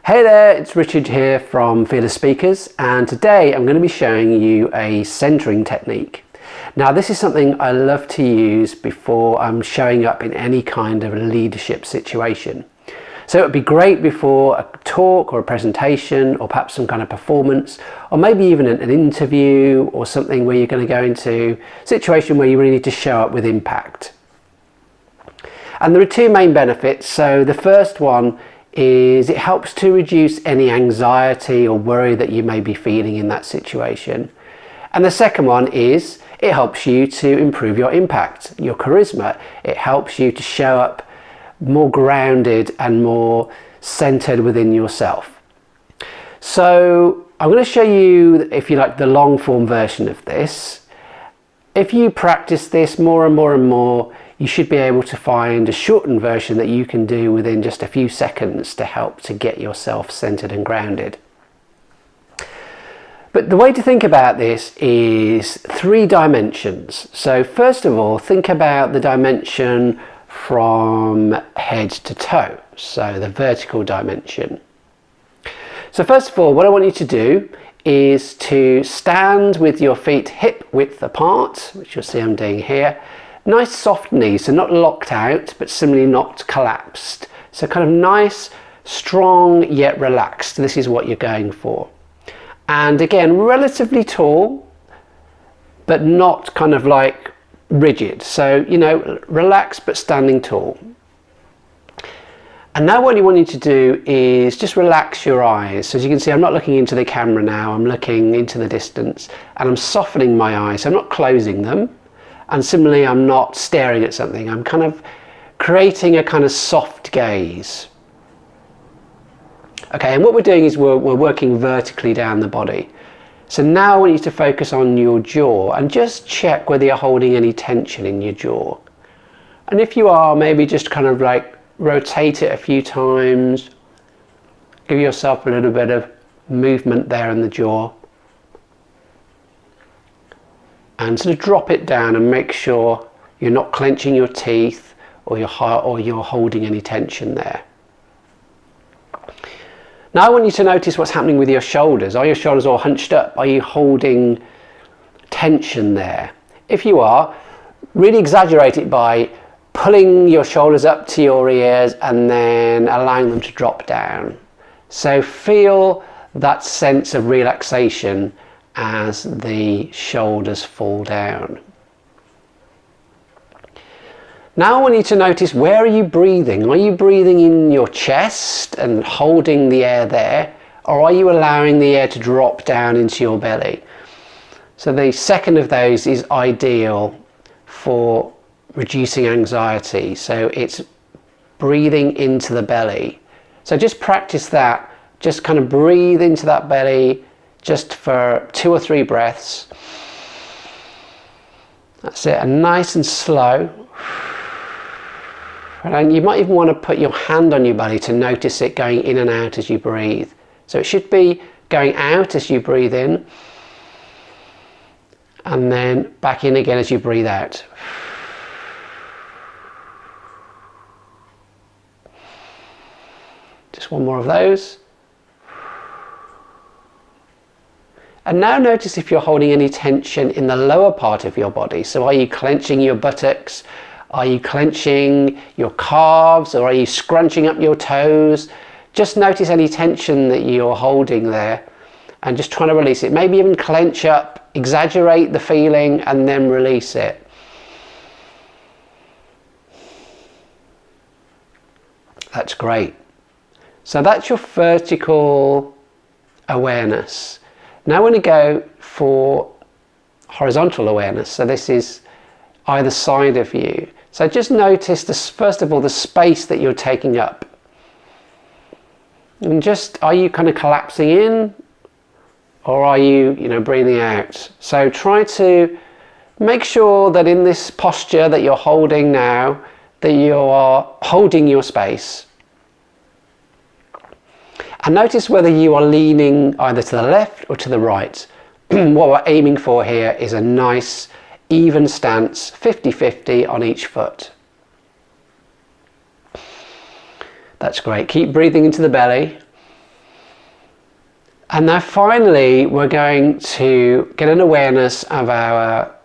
Hey there, it's Richard here from Fearless Speakers, and today I'm going to be showing you a centering technique. Now this is something I love to use before I'm showing up in any kind of leadership situation. So it would be great before a talk or a presentation or perhaps some kind of performance, or maybe even an interview or something where you're going to go into a situation where you really need to show up with impact. And there are two main benefits. So the first one is it helps to reduce any anxiety or worry that you may be feeling in that situation. And the second one is it helps you to improve your impact, your charisma. It helps you to show up more grounded and more centered within yourself. So I'm going to show you, if you like, the long form version of this. If you practice this more and more and more, you should be able to find a shortened version that you can do within just a few seconds to help to get yourself centered and grounded. But the way to think about this is 3 dimensions. So first of all, think about the dimension from head to toe, so the vertical dimension. So first of all, what I want you to do is to stand with your feet hip width apart, which you'll see I'm doing here. Nice soft knees, so not locked out, but similarly not collapsed. So kind of nice, strong, yet relaxed. This is what you're going for. And again, relatively tall, but not kind of like rigid. So, you know, relaxed, but standing tall. And now what I want you to do is just relax your eyes. So as you can see, I'm not looking into the camera now, I'm looking into the distance, and I'm softening my eyes. So I'm not closing them. And similarly, I'm not staring at something. I'm kind of creating a kind of soft gaze. Okay, and what we're doing is we're working vertically down the body. So now I want you to focus on your jaw and just check whether you're holding any tension in your jaw. And if you are, maybe just kind of like rotate it a few times. Give yourself a little bit of movement there in the jaw. And sort of drop it down and make sure you're not clenching your teeth or you're holding any tension there. Now I want you to notice what's happening with your shoulders. Are your shoulders all hunched up? Are you holding tension there? If you are, really exaggerate it by pulling your shoulders up to your ears and then allowing them to drop down. So feel that sense of relaxation as the shoulders fall down. Now I want you to notice, where are you breathing? Are you breathing in your chest and holding the air there, or are you allowing the air to drop down into your belly? So the second of those is ideal for reducing anxiety. So it's breathing into the belly. So just practice that. Just kind of breathe into that belly just for 2 or 3 breaths. That's it, and nice and slow. And you might even want to put your hand on your belly to notice it going in and out as you breathe. So it should be going out as you breathe in, and then back in again as you breathe out. Just one more of those. And now notice if you're holding any tension in the lower part of your body. So are you clenching your buttocks? Are you clenching your calves? Or are you scrunching up your toes? Just notice any tension that you're holding there and just trying to release it. Maybe even clench up, exaggerate the feeling and then release it. That's great. So that's your vertical awareness. Now I want to go for horizontal awareness. So this is either side of you. So just notice this, first of all, the space that you're taking up. And just, are you kind of collapsing in, or are you, breathing out? So try to make sure that in this posture that you're holding now, that you are holding your space. And notice whether you are leaning either to the left or to the right. What we're aiming for here is a nice even stance, 50-50 on each foot. That's great. Keep breathing into the belly. And now finally, we're going to get an awareness of our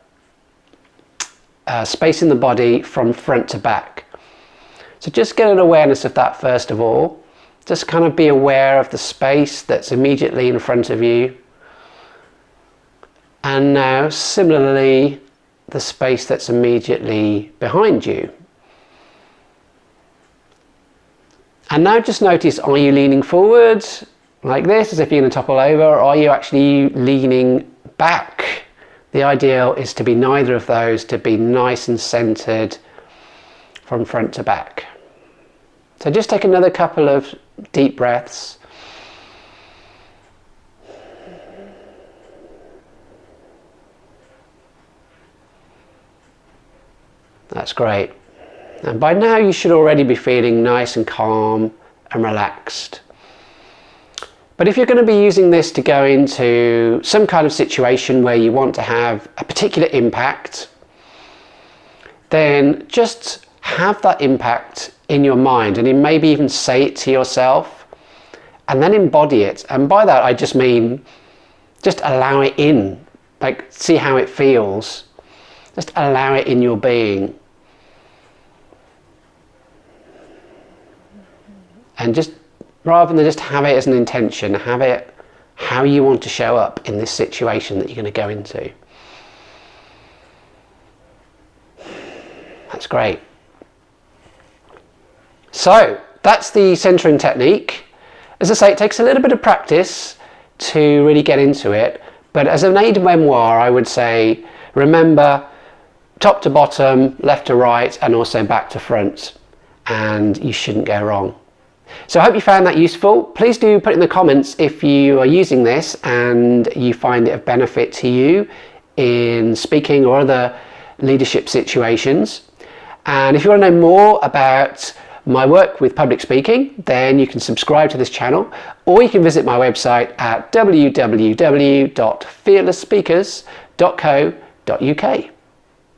space in the body from front to back. So just get an awareness of that first of all. Just kind of be aware of the space that's immediately in front of you. And now similarly, the space that's immediately behind you. And now just notice, are you leaning forward like this, as if you're going to topple over, or are you actually leaning back? The ideal is to be neither of those, to be nice and centered from front to back. So just take another couple of deep breaths. That's great. And by now you should already be feeling nice and calm and relaxed. But if you're going to be using this to go into some kind of situation where you want to have a particular impact, then just have that impact in your mind, and maybe even say it to yourself and then embody it. And by that I just mean just allow it in, like see how it feels. Just allow it in your being. And just, rather than just have it as an intention, have it how you want to show up in this situation that you're going to go into. That's great. So that's the centering technique. As I say, it takes a little bit of practice to really get into it, but as an aide-memoire I would say, remember top to bottom, left to right, and also back to front, and you shouldn't go wrong. So I hope you found that useful. Please do put in the comments if you are using this and you find it of benefit to you in speaking or other leadership situations. And if you want to know more about my work with public speaking, then you can subscribe to this channel, or you can visit my website at www.fearlessspeakers.co.uk.